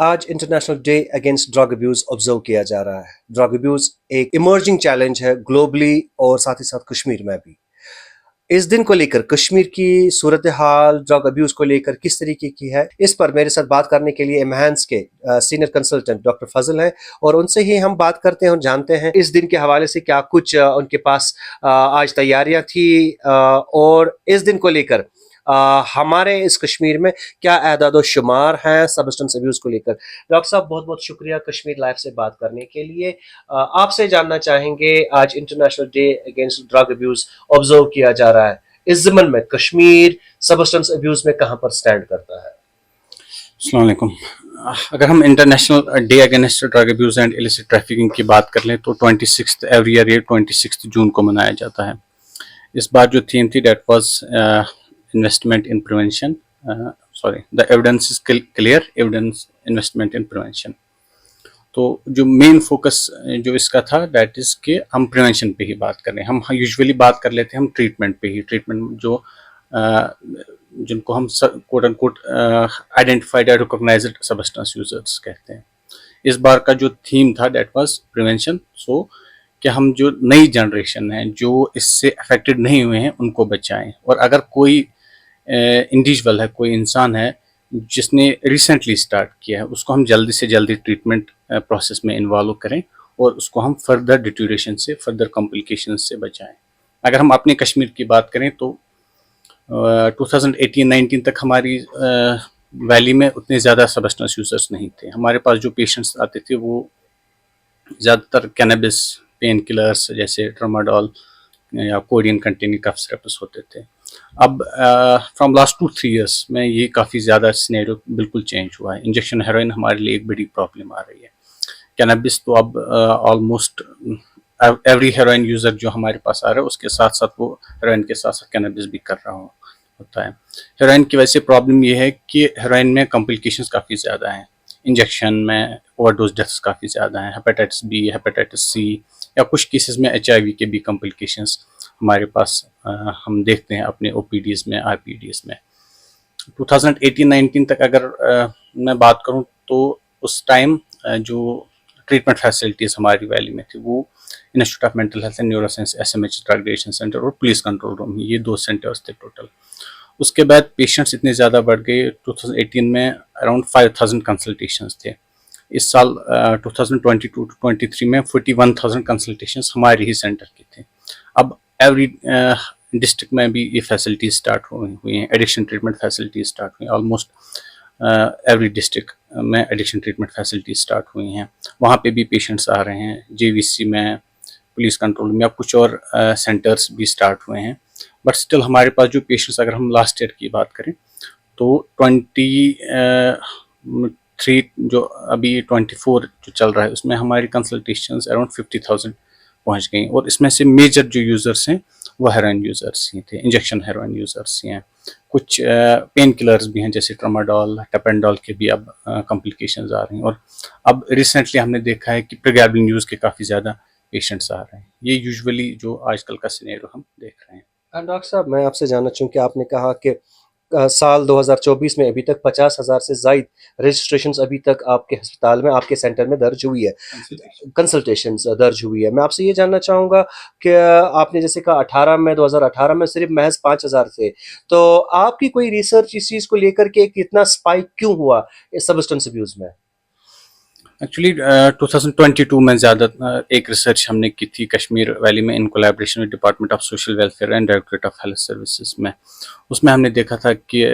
आज international day against drug abuse observe किया जा रहा है। ड्रग अब्यूज एक इमर्जिंग चैलेंज है ग्लोबली और साथ ही साथ कश्मीर में भी। इस दिन को लेकर कश्मीर की सूरत हाल ड्रग अब्यूज को लेकर किस तरीके की है, इस पर मेरे साथ बात करने के लिए एमहांस के सीनियर कंसल्टेंट डॉक्टर फजल हैं और उनसे ही हम बात करते हैं और जानते हैं इस दिन के हवाले से क्या कुछ उनके पास आज तैयारियां थी और इस दिन को लेकर हमारे इस कश्मीर में क्या एदाद व शुमार हैं सब्सटेंस अब्यूज को लेकर। डॉक्टर साहब, बहुत बहुत शुक्रिया कश्मीर लाइव से बात करने के लिए। आपसे जानना चाहेंगे, आज international day against drug abuse observe किया जा रहा है, इस ज़मन में कश्मीर सब्सटेंस अब्यूज में कहां पर स्टैंड करता है? अस्सलाम वालेकुम। अगर हम international day against drug abuse and illicit trafficking की बात कर लें तो 26 एवरी ईयर 26 जून को मनाया जाता है। इस बार जो थीम थी that was investment in prevention, the evidence is clear, evidence investment in prevention. तो जो मेन फोकस जो इसका था डेट इज कि हम प्रिवेंशन पे ही बात कर रहे हैं। हम यूजुअली बात कर लेते हैं हम ट्रीटमेंट पे ही, ट्रीटमेंट जो जिनको हम कोट एंड कोट आइडेंटिफाइड या रिकॉग्नाइज्ड सब्सटेंस यूजर्स कहते हैं। इस बार का जो थीम था डेट वाज प्रिवेंशन। सो कि हम जो नई जनरेशन है जो इससे अफेक्टेड नहीं हुए हैं उनको बचाएं, और अगर कोई इंडिविजुअल है, कोई इंसान है जिसने रिसेंटली स्टार्ट किया है, उसको हम जल्दी से जल्दी ट्रीटमेंट प्रोसेस में इन्वॉल्व करें और उसको हम फर्दर डिटोरेशन से, फर्दर कॉम्प्लिकेशन से बचाएं। अगर हम अपने कश्मीर की बात करें तो 2018-19 तक हमारी वैली में उतने ज़्यादा सब्सटेंस यूजर्स नहीं थे। हमारे पास जो पेशेंट्स आते थे वो ज़्यादातर कैनबिस, पेन किलर्स जैसे ट्रामाडोल या कोडियन कंटेनिंग कफ सिरप्स होते थे। अब फ्रॉम लास्ट 2-3 ईयर्स में ये काफ़ी ज़्यादा सिनेरियो बिल्कुल चेंज हुआ है। इंजेक्शन हेरोइन हमारे लिए एक बड़ी प्रॉब्लम आ रही है। कैनबिस तो अब ऑलमोस्ट एवरी हेरोइन यूज़र जो हमारे पास आ रहा है उसके साथ साथ वो हेरोइन के साथ साथ कैनबिस भी कर रहा होता है। हेरोइन की वजह से प्रॉब्लम ये है कि हेरोइन में कॉम्प्लिकेशंस काफ़ी ज़्यादा हैं। इंजेक्शन में ओवरडोज डेथ्स काफ़ी ज़्यादा हैं, हेपेटाइटिस बी, हेपेटाइटिस सी या कुछ केसेस में HIV के भी कॉम्प्लिकेशंस हमारे पास हम देखते हैं अपने OPDs में, RPDs में। 2018-19 तक अगर मैं बात करूं तो उस टाइम जो ट्रीटमेंट फैसिलिटीज़ हमारी वैली में थी वो institute of mental health and neuroscience, SMH drug addiction centre और पुलिस कंट्रोल रूम, ये 2 सेंटर्स थे टोटल। उसके बाद पेशेंट्स इतने ज़्यादा बढ़ गए। 2018 में अराउंड 5000 कंसल्टेशंस थे। इस साल 2022-23 में 41,000 कंसल्टेशंस हमारे ही सेंटर की थे। अब एवरी डिस्ट्रिक्ट में भी ये फैसिलिटीज़ स्टार्ट हुई हैं, एडिक्शन ट्रीटमेंट फैसिलिटीज़ स्टार्ट हुई हैं। ऑलमोस्ट एवरी डिस्ट्रिक्ट में एडिक्शन ट्रीटमेंट फैसिलिटीज़ स्टार्ट हुई हैं। वहाँ पे भी पेशेंट्स आ रहे हैं। JVC में, पुलिस कंट्रोल में, अब कुछ और सेंटर्स भी स्टार्ट हुए हैं। बट स्टिल हमारे पास जो पेशेंट्स, अगर हम लास्ट ईयर की बात करें तो 23 जो अभी 24 जो चल रहा है उसमें हमारी कंसल्टेशंस अराउंड 50,000 पहुंच गई, और इसमें से मेजर जो यूज़र्स हैं वो हेरोइन यूज़र्स ही थे, इंजेक्शन हेरोइन यूज़र्स ही हैं। कुछ पेन किलर्स भी हैं जैसे ट्रामाडोल, टपेंडोल के भी अब कॉम्प्लिकेशंस आ रही हैं। और अब रिसेंटली हमने देखा है कि प्रेगाबलिन यूज़ के काफ़ी ज़्यादा पेशेंट्स आ रहे हैं। ये यूजुअली जो आजकल का सिनेरियो हम देख रहे हैं। डॉक्टर साहब, मैं आपसे जानना चाहूँ कि आपने कहा कि साल 2024 में अभी तक 50,000 से ज़ायद रजिस्ट्रेशंस अभी तक आपके अस्पताल में, आपके सेंटर में दर्ज हुई है, कंसल्टेशंस दर्ज हुई है। मैं आपसे ये जानना चाहूँगा कि आपने जैसे कहा 2018 में सिर्फ महज 5,000 थे, तो आपकी कोई रिसर्च इस चीज़ को लेकर के इतना स्पाइक क्यों हुआ इस सब्सटेंस अब्यूज़ में? एक्चुअली 2022 में ज़्यादा एक रिसर्च हमने की थी कश्मीर वैली में in collaboration with department of social welfare and directorate of health services में। उसमें हमने देखा था कि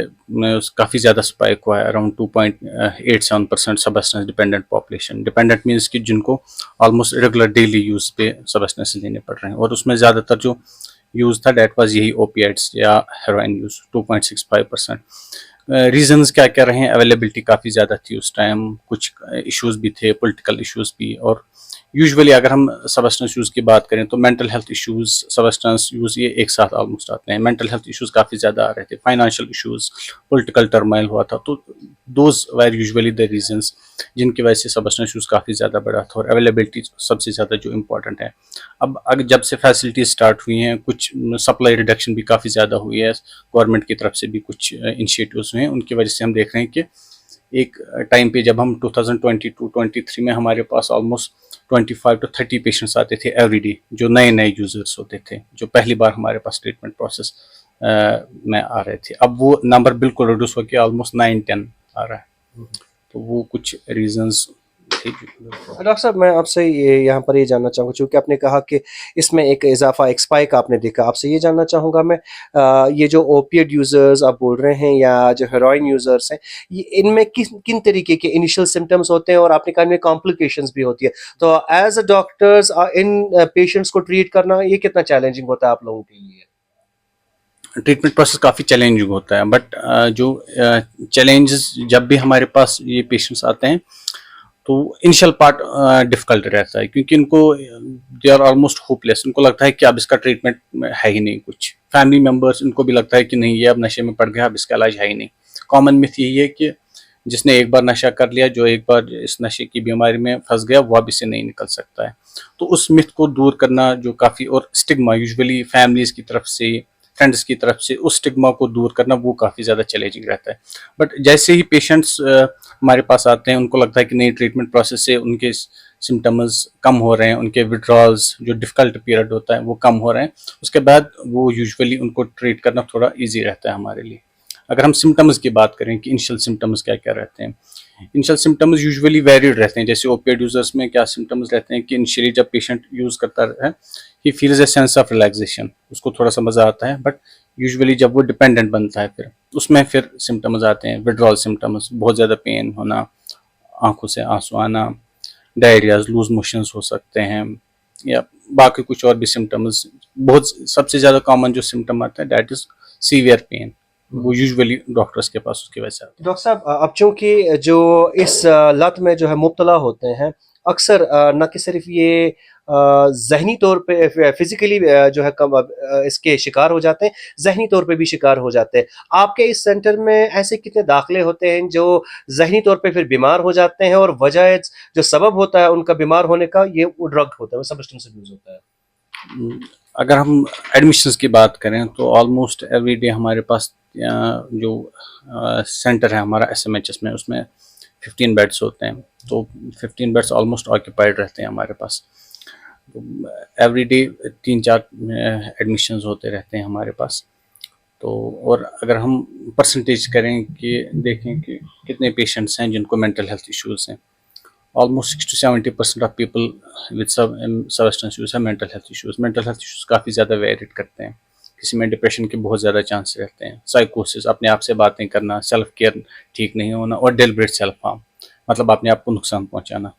काफ़ी ज़्यादा स्पाइक हुआ है, around 2.87% substance dependent population. Dependent means कि जिनको ऑलमोस्ट रेगुलर डेली यूज़ पे सब्सटेंस लेने पड़ रहे हैं, और उसमें ज़्यादातर जो यूज़ था डेट वाज यही ओपियाइड्स या हेरोइन यूज़, 2.65%। रीजंस क्या क्या रहे हैं, अवेलेबिलिटी काफ़ी ज़्यादा थी उस टाइम, कुछ इश्यूज़ भी थे, पॉलिटिकल इश्यूज़ भी, और यूजुअली अगर हम सब्सटेंस यूज़ की बात करें तो mental health issues, substance use ये एक साथ ऑलमोस्ट आते हैं। मेंटल हेल्थ इश्यूज़ काफ़ी ज़्यादा आ रहे थे, फाइनेंशियल इश्यूज़, पॉलिटिकल टर्माइल हुआ था, तो those were usually the reasons जिनकी वजह से सब्सटेंस यूज़ काफ़ी ज़्यादा बढ़ा था, और अवेलेबिलिटी सबसे ज़्यादा जो इम्पोर्टेंट है। अब जब से फैसिलिटीज़ स्टार्ट हुई हैं, कुछ सप्लाई रिडक्शन भी काफ़ी ज़्यादा हुई है, गवर्नमेंट की तरफ से भी कुछ इनिशिएटिव्स हुए हैं, उनकी वजह से हम देख रहे हैं कि एक टाइम पे जब हम 2022-23 में हमारे पास ऑलमोस्ट 25 to 30 पेशेंट्स आते थे एवरी डे, जो नए नए यूजर्स होते थे, जो पहली बार हमारे पास ट्रीटमेंट प्रोसेस में आ रहे थे। अब वो नंबर बिल्कुल रिड्यूस होकर ऑलमोस्ट 9-10 आ रहा है। तो वो कुछ रीजंस थे। डॉक्टर साहब, मैं आपसे ये यहाँ पर ये जानना चाहूँगा, चूँकि आपने कहा कि इसमें एक इज़ाफ़ा, एक स्पाइक आपने देखा। आपसे ये जानना चाहूँगा मैं, ये जो ओपिएट यूज़र्स आप बोल रहे हैं या जो हेरोइन यूज़र्स हैं, ये इनमें किन तरीके के इनिशियल सिम्पटम्स होते हैं और आपने कहा इनमें कॉम्प्लिकेशंस भी होती है। तो as a doctor's in patients को ट्रीट करना ये कितना चैलेंजिंग होता है आप लोगों के लिए? ट्रीटमेंट प्रोसेस काफ़ी चैलेंजिंग होता है, बट जो चैलेंजेस जब भी हमारे पास ये पेशेंट्स आते हैं, तो इनिशियल पार्ट डिफिकल्ट रहता है, क्योंकि इनको दे आर ऑलमोस्ट होपलेस। उनको लगता है कि अब इसका ट्रीटमेंट है ही नहीं कुछ। फैमिली मेम्बर्स, इनको भी लगता है कि नहीं, ये अब नशे में पड़ गया, अब इसका इलाज है ही नहीं। कॉमन मिथ यही है कि जिसने एक बार नशा कर लिया, जो एक बार इस नशे की बीमारी में फंस गया, वो अब इससे नहीं निकल सकता है। तो उस मिथ को दूर करना जो काफ़ी, और स्टिग्मा यूजुअली फैमिलीज की तरफ से, फ्रेंड्स की तरफ से, उस स्टिग्मा को दूर करना वो काफ़ी ज़्यादा चैलेंजिंग रहता है। बट जैसे ही पेशेंट्स हमारे पास आते हैं, उनको लगता है कि नहीं, ट्रीटमेंट प्रोसेस से उनके सिम्टम्स कम हो रहे हैं, उनके विड्रॉल्स जो डिफ़िकल्ट पीरियड होता है वो कम हो रहे हैं, उसके बाद वो यूजुअली उनको ट्रीट करना थोड़ा ईजी रहता है हमारे लिए। अगर हम सिम्टम्स की बात करें कि इनिशियल सिम्टम्स क्या क्या रहते हैं, इनिशियल सिम्टम्स यूजुअली वेरिड रहते हैं। जैसे ओपिएड यूजर्स में क्या सिम्टम्स रहते हैं कि इनिशियली जब पेशेंट यूज़ करता है, he feels a sense of relaxation, उसको थोड़ा सा मज़ा आता है। बट यूजुअली जब वो डिपेंडेंट बनता है, फिर उसमें फिर सिम्टम्स आते हैं, विड्रॉल सिम्टम्स, बहुत ज़्यादा पेन होना, आंखों से आंसू आना, डायरियाज, लूज मोशंस हो सकते हैं, या बाकी कुछ और भी सिम्टम्स। बहुत सबसे ज़्यादा कॉमन जो सिम्टम आता है, दैट इज़ सीवियर पेन। वो यूजुअली डॉक्टर्स के पास उसकी वजह से आता है। डॉक्टर साहब, अब चूँकि जो इस लत में जो है मुब्तला होते हैं, अक्सर न कि सिर्फ़ ये ज़हनी तौर पे फ़िज़िकली जो है इसके शिकार हो जाते हैं, ज़हनी तौर पे भी शिकार हो जाते हैं। आपके इस सेंटर में ऐसे कितने दाखिले होते हैं जो ज़हनी तौर पे फिर बीमार हो जाते हैं और वजह जो सबब होता है उनका बीमार होने का, ये वो ड्रग होता है, वो सब्सटेंस अब्यूज़ होता है? अगर हम एडमिशन्स की बात करें, तो ऑलमोस्ट एवरी डे हमारे पास जो सेंटर है हमारा एसएमएचएस में, उसमें 15 बेड्स होते हैं। तो 15 बेड्स ऑलमोस्ट ऑक्यूपाइड रहते हैं हमारे पास। तो एवरी डे 3-4 एडमिशन्स होते रहते हैं हमारे पास। तो और अगर हम परसेंटेज करें कि देखें कि कितने पेशेंट्स हैं जिनको मेंटल हेल्थ इश्यूज़ हैं, almost 60-70% of people with substance use है mental health issues. Mental health issues काफ़ी ज़्यादा वेरिड करते हैं। किसी में डिप्रेशन के बहुत ज़्यादा चांस रहते हैं, साइकोसिस, अपने आप से बातें करना, सेल्फ केयर ठीक नहीं होना, और डेलिब्रेट सेल्फ हार्म, मतलब अपने आप को नुकसान पहुंचाना।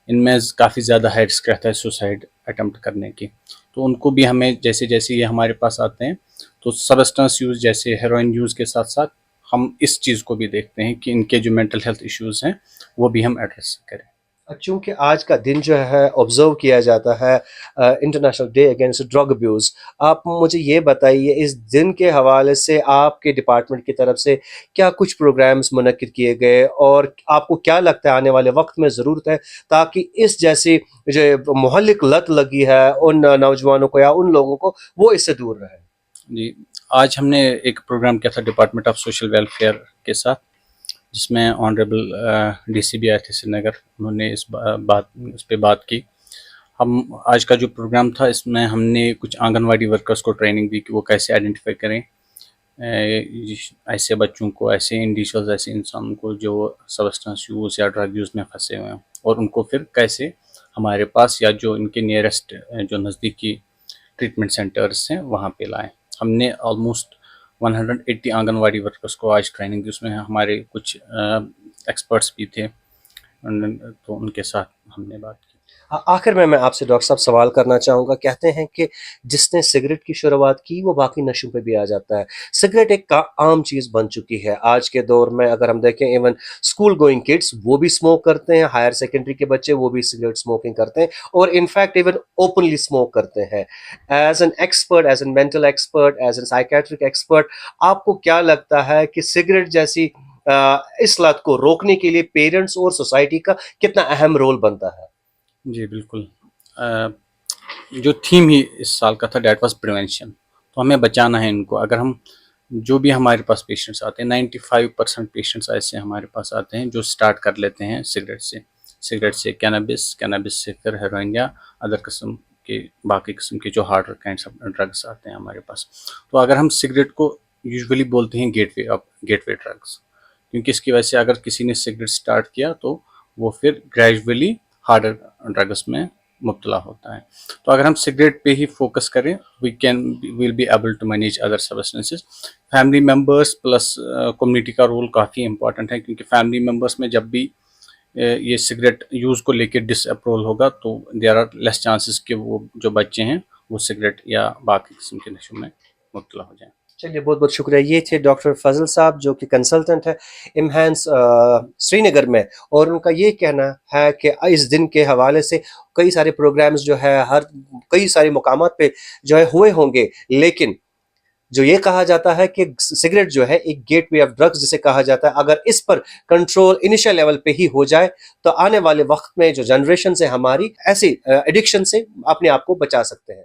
इनमें काफ़ी ज़्यादा हाई रिस्क रहता है सुसाइड अटेम्प्ट करने की। तो उनको भी हमें, जैसे जैसे ये हमारे पास आते हैं, तो सब्सटेंस यूज़ जैसे हेरोइन यूज़ के साथ साथ हम इस चीज़ को भी देखते हैं कि इनके जो मेंटल हेल्थ इश्यूज़ हैं वो भी हम एड्रेस करें। चूँकि आज का दिन जो है ऑब्ज़र्व किया जाता है international day against drug abuse, आप मुझे ये बताइए, इस दिन के हवाले से आपके डिपार्टमेंट की तरफ से क्या कुछ प्रोग्राम्स मुनक्किद किए गए और आपको क्या लगता है आने वाले वक़्त में ज़रूरत है ताकि इस जैसी जो मुहल्लिक लत लगी है उन नौजवानों को या उन लोगों को, वो इससे दूर रहें? जी, आज हमने एक प्रोग्राम किया था डिपार्टमेंट ऑफ सोशल वेलफेयर के साथ, जिसमें ऑनरेबल डीसीपी आए थे श्रीनगर। उन्होंने इस पे बात की। हम आज का जो प्रोग्राम था, इसमें हमने कुछ आंगनवाड़ी वर्कर्स को ट्रेनिंग दी कि वो कैसे आइडेंटिफाई करें ऐसे बच्चों को, ऐसे इंडिविजुअल्स, ऐसे इंसानों को जो सब्सटेंस यूज़ या ड्रग यूज़ में फंसे हुए हैं, और उनको फिर कैसे हमारे पास या जो इनके नियरेस्ट जो नज़दीकी ट्रीटमेंट सेंटर्स हैं वहाँ पे लाएं। हमने ऑलमोस्ट 180 आंगनवाड़ी वर्कर्स को आज ट्रेनिंग दी। उसमें हमारे कुछ एक्सपर्ट्स भी थे, तो उनके साथ हमने बात की। आखिर में मैं आपसे डॉक्टर साहब सवाल करना चाहूँगा, कहते हैं कि जिसने सिगरेट की शुरुआत की वो बाकी नशों पे भी आ जाता है। सिगरेट एक का आम चीज़ बन चुकी है आज के दौर में। अगर हम देखें, इवन स्कूल गोइंग किड्स वो भी स्मोक करते हैं, हायर सेकेंडरी के बच्चे वो भी सिगरेट स्मोकिंग करते हैं और इनफैक्ट इवन ओपनली स्मोक करते हैं। As an expert, as an mental expert, as an psychiatric expert, आपको क्या लगता है कि सिगरेट जैसी इस लत को रोकने के लिए पेरेंट्स और सोसाइटी का कितना अहम रोल बनता है? जी बिल्कुल। अ, जो थीम ही इस साल का था, डैट वाज प्रिवेंशन। तो हमें बचाना है इनको। अगर हम जो भी हमारे पास पेशेंट्स आते हैं 95% पेशेंट्स ऐसे हमारे पास आते हैं जो स्टार्ट कर लेते हैं सिगरेट से कैनबिस से फिर हेरोइन या अदर किस्म के बाकी किस्म के जो हार्डर काइंड्स ऑफ ड्रग्स आते हैं हमारे पास। तो अगर हम सिगरेट को यूजुअली बोलते हैं गेटवे ड्रग्स, क्योंकि इसकी वजह से अगर किसी ने सिगरेट स्टार्ट किया तो वो फिर ग्रेजुअली हार्डर ड्रग्स में मुब्तला होता है। तो अगर हम सिगरेट पे ही फोकस करें will be able to manage other substances. Family members plus community का रोल काफ़ी इंपॉर्टेंट है, क्योंकि फैमिली मेम्बर्स में जब भी ये सिगरेट यूज़ को लेके डिसअप्रूवल होगा तो देयर आर लेस चांसेस कि वो जो बच्चे हैं वो सिगरेट या बाकी किस्म के नशों में मुब्तला हो जाएं। चलिए, बहुत बहुत शुक्रिया। ये थे डॉक्टर फजल साहब जो कि कंसल्टेंट है इमहांस श्रीनगर में, और उनका ये कहना है कि इस दिन के हवाले से कई सारे प्रोग्राम्स जो है कई सारे मुकामात पे जो है हुए होंगे, लेकिन जो ये कहा जाता है कि सिगरेट जो है एक गेटवे ऑफ ड्रग्स जिसे कहा जाता है, अगर इस पर कंट्रोल इनिशियल लेवल पे ही हो जाए तो आने वाले वक्त में जो जनरेशन है हमारी ऐसी एडिक्शन से अपने आप को बचा सकते हैं।